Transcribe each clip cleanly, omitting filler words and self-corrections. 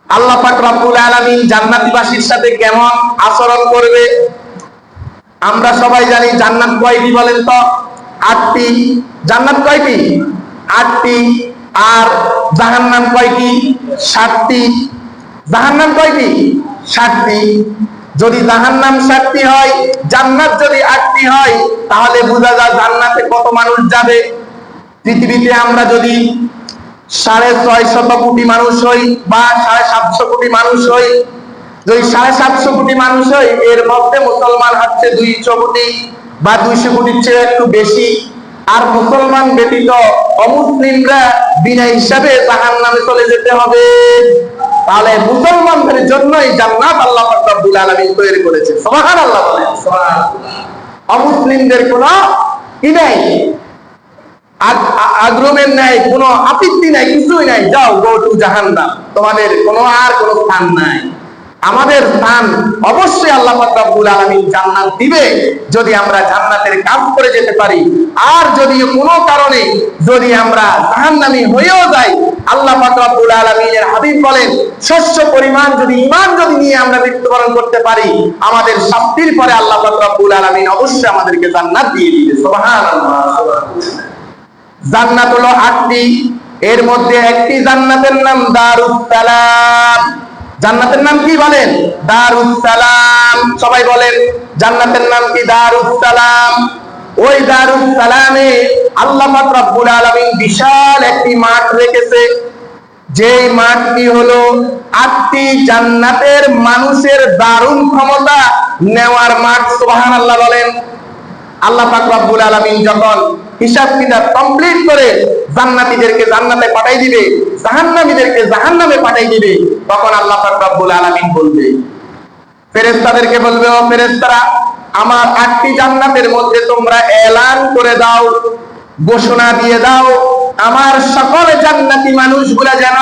আল্লাহ পাক রব্বুল আলামিন জান্নাতীবাসীর সাথে কেমন আচরণ করবে? আমরা সবাই জানি জান্নাত কয়টি বলেন তো? 8টি। জান্নাত কয়টি? 8টি। আর জাহান্নাম কয়টি? 7টি। জাহান্নাম কয়টি? 7টি। যদি জাহান্নাম 7টি হয়, জান্নাত যদি 8টি হয়, তাহলে বোঝা যায় জান্নাতে কত মানুষ যাবে। পৃথিবীতে আমরা যদি 650 কোটি মানুষ হই বা 750 কোটি মানুষ হই, যদি 750 কোটি মানুষ হই, এর মধ্যে মুসলমান হচ্ছে 200 কোটি বা 200 কোটির চেয়ে একটু বেশি। আর মুসলমান ব্যতীত অমুসলিমরা বিনা হিসাবে জাহান্নামে চলে যেতে হবে। তাহলে মুসলমানদের জন্যই জান্নাত আল্লাহ পাক রব্বুল আলামিন তৈরি করেছে। সুবহানাল্লাহ বলেন। সুবহানাল্লাহ। অমুসলিমদের কোনো কি নাই, আগ্রহের নাই, কোনো আপত্তি নাই, কিছুই নাই, যাও গো টু জাহান্নাম, তোমাদের কোনো আর কোনো স্থান নাই। আমাদের স্থান অবশ্যই আল্লাহ পাক রব্বুল আলামিন জান্নাত দিবে যদি আমরা জান্নাতের কাজ করে যেতে পারি। আর যদি কোনো কারণে যদি আমরা জাহান্নামী হয়েও যাই, আল্লাহ পাক রব্বুল আলামিনের হাবিব বলেন, শস্য পরিমাণ যদি ঈমান যদি নিয়ে আমরা মৃত্যুবরণ করতে পারি, আমাদের শাস্তির পরে আল্লাহ পাক রব্বুল আলামিন অবশ্যই আমাদেরকে জান্নাত দিয়ে দিবে। সুবহানাল্লাহ। জান্নাত হলো 8টি। এর মধ্যে একটি জান্নাতের নাম দারুস সালাম। জান্নাতের নাম কি বলেন? দারুস সালাম। সবাই বলেন জান্নাতের নাম কি? দারুস সালাম। ওই দারুস সালামে আল্লাহ পাক রব্বুল আলামিন বিশাল একটি মাঠ রেখেছে। যেই মাঠটি হলো 8টি জান্নাতের মানুষের দারুণ ক্ষমতা নেওয়ার মাঠ। সুবহানাল্লাহ বলেন। আল্লাহ পাক রব্বুল আলামিন যখন হিসাব কিতাব কমপ্লিট করে জান্নাতীদেরকে জান্নাতে পাঠাই দিবে, জাহান্নামীদেরকে জাহান্নামে পাঠাই দিবে, তখন আল্লাহ পাক রব্বুল আলামিন বলবে, ফেরেশতাদেরকে বলবে, ও ফেরেশতারা, আমার 8টি জান্নাতের মধ্যে তোমরা এলান করে দাও, ঘোষণা দিয়ে দাও, আমার সকল জান্নাতি মানুষগুলা যেন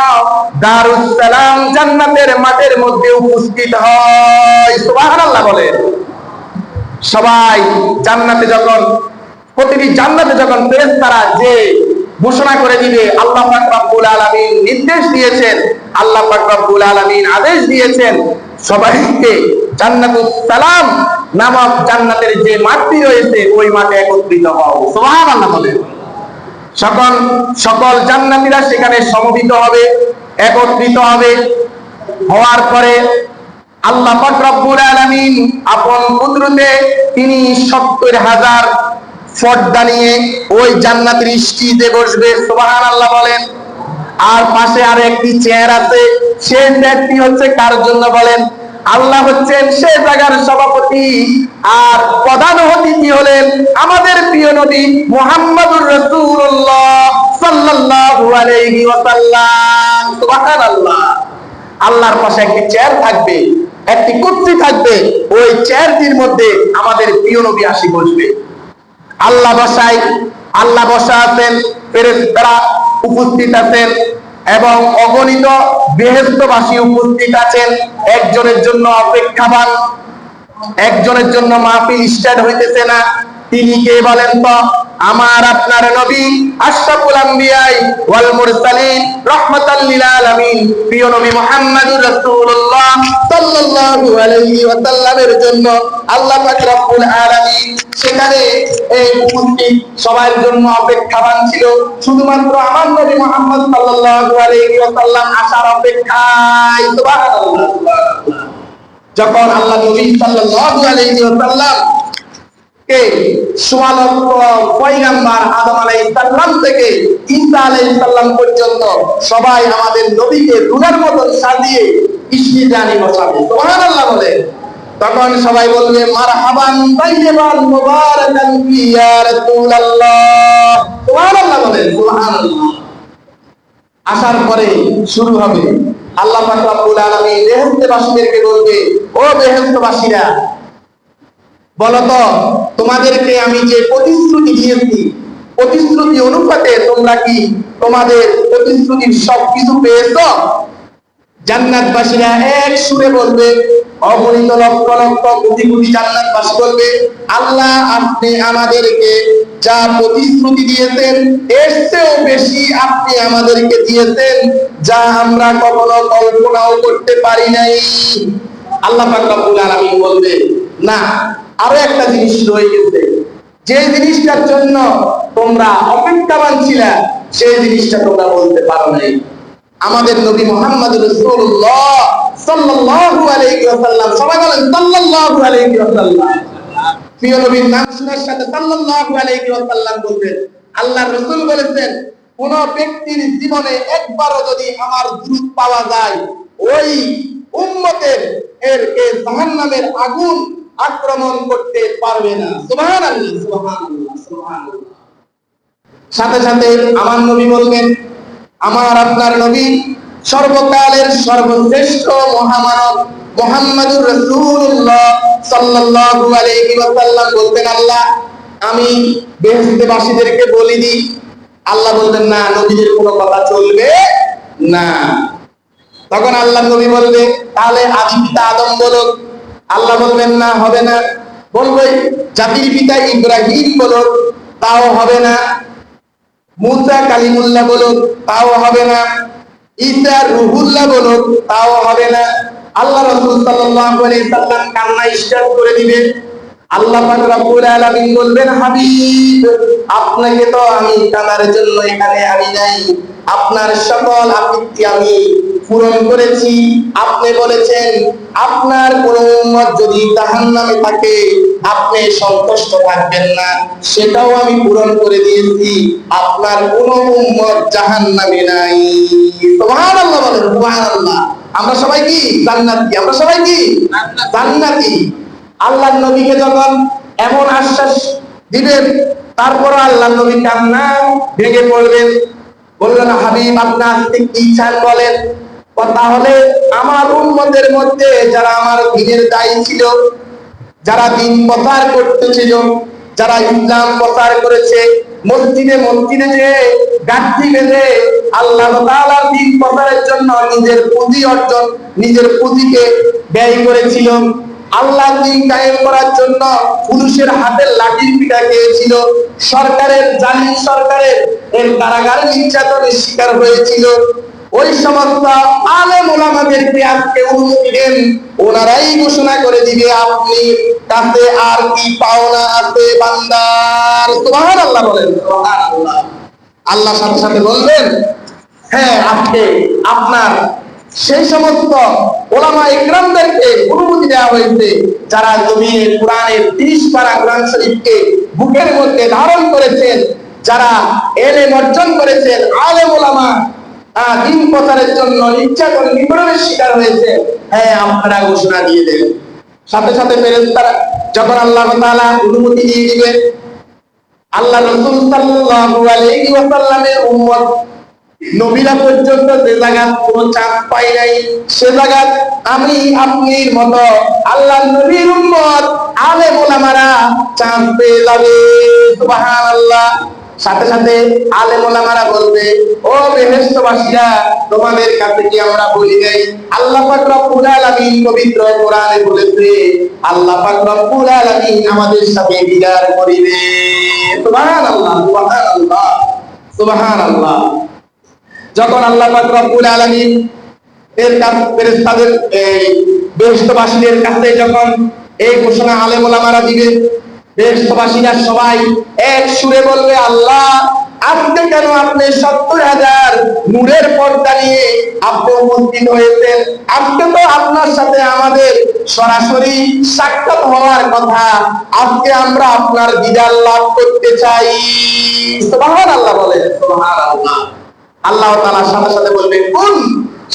দারুস সালাম জান্নাতের মাঠের মধ্যে উপস্থিত হয়। সুবহানাল্লাহ বলেন। সবাই জান্নাতে যখন, প্রতিটি জান্নাতে যখন ফেরেশতারা যে ঘোষণা করে দিবে, আল্লাহ পাক রব্বুল আলামিন নির্দেশ দিয়েছেন, আল্লাহ পাক রব্বুল আলামিন আদেশ দিয়েছেন, সবাইকে জান্নাতুস সালাম নামক জান্নাতের যে মাঠটি রয়েছে ওই মাঠে একত্রিত হও। সুবহানাল্লাহ বলেন। সকল জান্নাতীরা সেখানে সমবেত হবে, একত্রিত হবে। হওয়ার পরে আল্লাহ পাক রব্বুল আলামিন আপন কুদরতে তিনি 70,000 পর্দা নিয়ে ওই জান্নাতের স্টেজে বসবে। সুবহানাল্লাহ বলেন। আর পাশে আর একটি চেয়ার আছে। সেই চেয়ারটি হচ্ছে কার জন্য বলেন? আল্লাহ হচ্ছেন সে জায়গার সভাপতি। আর প্রধান অতিথি হলেন আমাদের প্রিয় নবী মুহাম্মদুর রাসূলুল্লাহ সাল্লাল্লাহু আলাইহি ওয়াসাল্লাম। সুবহানাল্লাহ। আল্লাহর পাশে একটি চেয়ার থাকবে, একটি কুর্সি থাকবে। ওই চেয়ারটির মধ্যে আমাদের প্রিয় নবী আসি বসবে। আল্লাহ বসা আছেন, ফেরেশতারা উপস্থিত আছেন এবং অগণিত বেহেশতবাসী উপস্থিত আছেন। একজনের জন্য অপেক্ষাবান, একজনের জন্য মাহফিল স্টার্ট হইতেছে না। তিনি কে বলেন তো? আমার আপনার নবী আশরাফুল আম্বিয়া ওয়াল মুরসালিন রাহমাতাল লিল আলামিন প্রিয় নবী মুহাম্মদুর রাসূলুল্লাহ সাল্লাল্লাহু আলাইহি ওয়াসাল্লামের জন্য আল্লাহ পাক রব্বুল আলামিন সেখানে এই উপস্থিত সবার জন্য অপেক্ষাবান ছিল। শুধুমাত্র আমার নবী মুহাম্মদ সাল্লাল্লাহু আলাইহি ওয়াসাল্লাম আসার অপেক্ষায়। সুবহানাল্লাহ। যখন আল্লাহ নবী সাল্লাল্লাহু আলাইহি ওয়াসাল্লাম কে সুমালক্ষ পয়গম্বর আদম আলাইহিস সালাম থেকে ঈসা আলাইহিস সালাম পর্যন্ত সবাই আমাদের নবীকে দুলার মতো সাজিয়ে ইশতিজানি বসাবে। সুবহানাল্লাহ বলে। তখন সবাই বলবে মারহাবান তাইয়িবান মুবারাকান ফি ইয়া রাসূলুল্লাহ। সুবহানাল্লাহ বলে। সুবহানাল্লাহ। আসার পরে শুরু হবে আল্লাহ পাক রব্বুল আলামিন বেহেশতবাসীদেরকে বলবে, ও বেহেশতবাসীরা, বলো তো তোমাদেরকে আমি যে প্রতিশ্রুতি দিয়েছি, প্রতিশ্রুতি অনুপাতে তোমরা কি তোমাদের প্রতিশ্রুতির সবকিছু পেয়েছো? জান্নাতবাসীরা এক সুরে বলবে, অগণিত লক্ষ লক্ষ কোটি কোটি জান্নাতবাসী বলবে, আল্লাহ আপনি আমাদেরকে যা প্রতিশ্রুতি দিয়েছেন এর চেয়েও বেশি আপনি আমাদেরকে দিয়েছেন, যা আমরা কখনো কল্পনাও করতে পারি নাই। আল্লাহ পাক রব্বুল আলামিন বলবে, না, আরো একটা জিনিস রয়ে গেছে, যে জিনিসটার জন্য তোমরা অপেক্ষাবান ছিলা সেই জিনিসটা তোমরা বলতে পারো নাই। আমাদের নবী মুহাম্মদ রাসূলুল্লাহ সাল্লাল্লাহু আলাইহি ওয়াসাল্লাম, সবাই বলেন সাল্লাল্লাহু আলাইহি ওয়াসাল্লাম। প্রিয় নবীর নাম শোনার সাথে সাল্লাল্লাহু আলাইহি ওয়াসাল্লাম বলবেন। আল্লাহর রাসূল বলেছেন, কোন ব্যক্তির জীবনে একবারও যদি আমার দুরূদ পাওয়া যায়, ওই উম্মতের এর জাহান্নামের আগুন আক্রমণ করতে পারবে না। সুবহানাল্লাহ, সুবহানাল্লাহ, সুবহানাল্লাহ। সাথে সাথে আমার নবী বলবেন, আমার আপনার নবী সর্বকালের সর্বশ্রেষ্ঠ মহামানব মুহাম্মদুর রাসূলুল্লাহ সাল্লাল্লাহু আলাইহি ওয়াসাল্লাম বলতেন, আল্লাহ আমি বেহেশতবাসীদেরকে বলি দিই। আল্লাহ বলবেন, না, নবীদের কোনো কথা চলবে না। তখন আল্লাহ নবী বলবে, তাহলে আদি পিতা আদম বলুক। আল্লাহ বলবেন, না, হবে না। বলবে জাতির পিতা ইব্রাহিম বলুক, তাও হবে না। মুসা কালিমুল্লাহ বলুক, তাও হবে না। ঈসা রুহুল্লাহ বলুক, তাও হবে না। আল্লাহ রাসূল সাল্লাল্লাহু আলাইহি সাল্লাম কান্না স্টার্ট করে দিবেন। আল্লাহ পাক রব্বুল আলামিন বলবেন, হাবিব আপনাকে তো আমি কানার জন্য এখানে আনি নাই, আপনার সকল আপত্তি আমি পূরণ করেছি। আপনি বলেছেন আপনার কোন উম্মত যদি জাহান্নামে থাকে আপনি সন্তুষ্ট থাকবেন না, সেটাও আমি পূরণ করে দিয়েছি। আপনার কোন উম্মত জাহান্নামে নাই। সুবহানাল্লাহ বলেন, সুবহানাল্লাহ। আমরা সবাই কি জান্নাতি? আমরা সবাই কি জান্নাতি? আল্লাহর নবীকে যখন এমন আশ্বাস দিবেন, তারপর আল্লাহর নবী কান্না ভেঙে পড়বেন। বললেন, হাবিব আপনি আজকে কি চান বলেন। তাহলে আমার উম্মতের মধ্যে যারা আমার দ্বীনের দায়ী ছিল, যারা দ্বীন প্রচার করতেছিল, যারা ইসলাম প্রচার করেছে, মসজিদে মসজিদে যে গাঁথি বেঁধে আল্লাহ তাআলার দ্বীন প্রচারের জন্য নিজের পুঁজি অর্জন, নিজের পুঁজিকে ব্যয় করেছিল, আল্লাহর দ্বীন কায়েম করার জন্য পুরুষের হাতের লাঠির পিটা খেয়েছিল, সরকারের জালিম সরকারের এর কারাগার নির্যাতনের শিকার হয়েছিল, ওই সমস্ত আলেম ওলামাদেরকে আজকে অনুমতি দেন, ওনারাই ঘোষণা করে দিবে আপনি কাছে আর কি পাওনা আছে বান্দার। সুবহানাল্লাহ বলেন, সুবহানাল্লাহ। আল্লাহ সাথে সাথে বলবেন, হ্যাঁ আজকে আপনার সেই সমস্ত ওলামা ইকরামদেরকে অনুমতি দেওয়া হয়েছে যারা জমিনে কোরআনের 30 পারা কোরআন শরীফকে বুকের মধ্যে ধারণ করেছেন, যারা এলেম অর্জন করেছেন, আলেম ওলামা দ্বীন প্রচারের জন্য নির্যাতন নিপীড়নের শিকার হয়েছে, হ্যাঁ আপনারা ঘোষণা দিয়ে দেন। সাথে সাথে ফেরেশতারা যখন আল্লাহ তাআলা অনুমতি দিয়ে দিবেন, আল্লাহ রাসূল সাল্লাল্লাহু আলাইহি ওয়াসাল্লামের উম্মত নবীরা পর্যন্ত যে জায়গা কোনো চাঁদ পাই নাই, সে জায়গা আমি আপনির মতো আল্লাহর নবীর উম্মত আলেম ওলামারা চাঁদ পেয়ে যাবে। সুবহানাল্লাহ। সাথে সাথে আলেম ওলামারা বলবে, ও বেহেশতবাসীরা তোমাদের কাছে কি আমরা বলি নাই আল্লাহ পাক রব্বুল আলামিন পবিত্র কোরআনে বলেছে আল্লাহ পাক রব্বুল আলামিন আমাদের সাথে দিদার করিবে। সুবহানাল্লাহ, সুবহানাল্লাহ, সুবহানাল্লাহ। যখন আল্লাহ পাক রব্বুল আলামিন এর কাছে ফেরেশতাদের এই বেহেশতবাসীদের কাছে যখন এই ঘোষণা আলেম ওলামারা দিবে, বেহেশতবাসীরা সবাই এক সুরে বলবে, আল্লাহ আজকে কেন আপনি 70,000 নূরের পর্দা নিয়ে আপনি উপস্থিত হয়েছেন? আজকে তো আপনার সাথে আমাদের সরাসরি সাক্ষাৎ হওয়ার কথা, আজকে আমরা আপনার দিদার লাভ করতে চাই। সুবহানাল্লাহ বলেন, সুবহানাল্লাহ। আল্লাহ তাআলা সাথে সাথে বলবে কোন,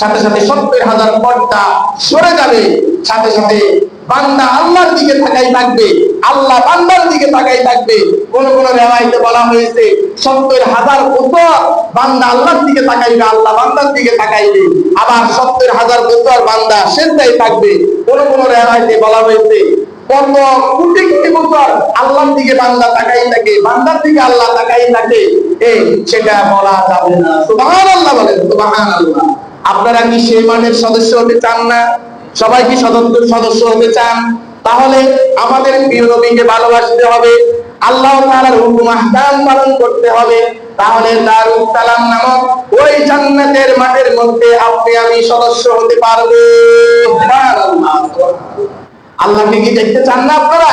সাথে সাথে 70,000 পর্দা সরে যাবে, সাথে সাথে বান্দা আল্লাহর দিকে তাকাই থাকবে, আল্লাহ বান্দার দিকে তাকাই থাকবে। কোন কোন রিওয়ায়াতে বলা হয়েছে 70,000 বছর বান্দা আল্লাহর দিকে তাকাইবে, আল্লাহ বান্দার দিকে তাকাইবে, আবার 70,000 বছর বান্দা সেজদায় থাকবে। কোন কোন রিওয়ায়াতে বলা হয়েছে কত কোটি কোটি বছর আল্লাহর দিকে বান্দা তাকাই থাকে, বান্দার দিকে আল্লাহ তাকাই থাকে, এই সেটা বলা যাবে না। সুবহানাল্লাহ বলেন, সুবহানাল্লাহ। আপনারা কি সেই মাঠের সদস্য হতে চান না? সবাই কি সদস্য হতে চান? তাহলে আমাদের প্রিয় নবীকে ভালোবাসতে হবে, আল্লাহ তাআলার হুকুম আহকাম পালন করতে হবে। তাহলে দারুস সালাম নামক ওই জান্নাতের মাঠের মধ্যে আপনি আমি সদস্য হতে পারবো। সুবহানাল্লাহ। আল্লাহকে কি দেখতে চান না আপনারা?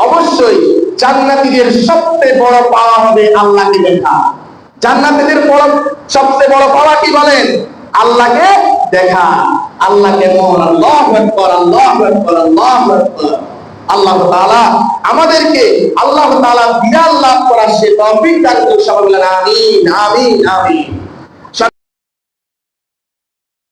অবশ্যই। জান্নাতীদের সবচেয়ে বড় পাওয়া হবে আল্লাহকে দেখা। জান্নাতীদের সবচেয়ে বড় পাওয়া কি বলেন? আল্লাহকে দেখা, আল্লাহকে মন। আল্লাহু আকবার, আল্লাহু আকবার, আল্লাহু আকবার। আল্লাহ তাআলা আমাদেরকে আল্লাহ তাআলা দিদার লাভ করার সে তৌফিক দান করুন। সকলে বলেন আমিন, আমিন, আমিন।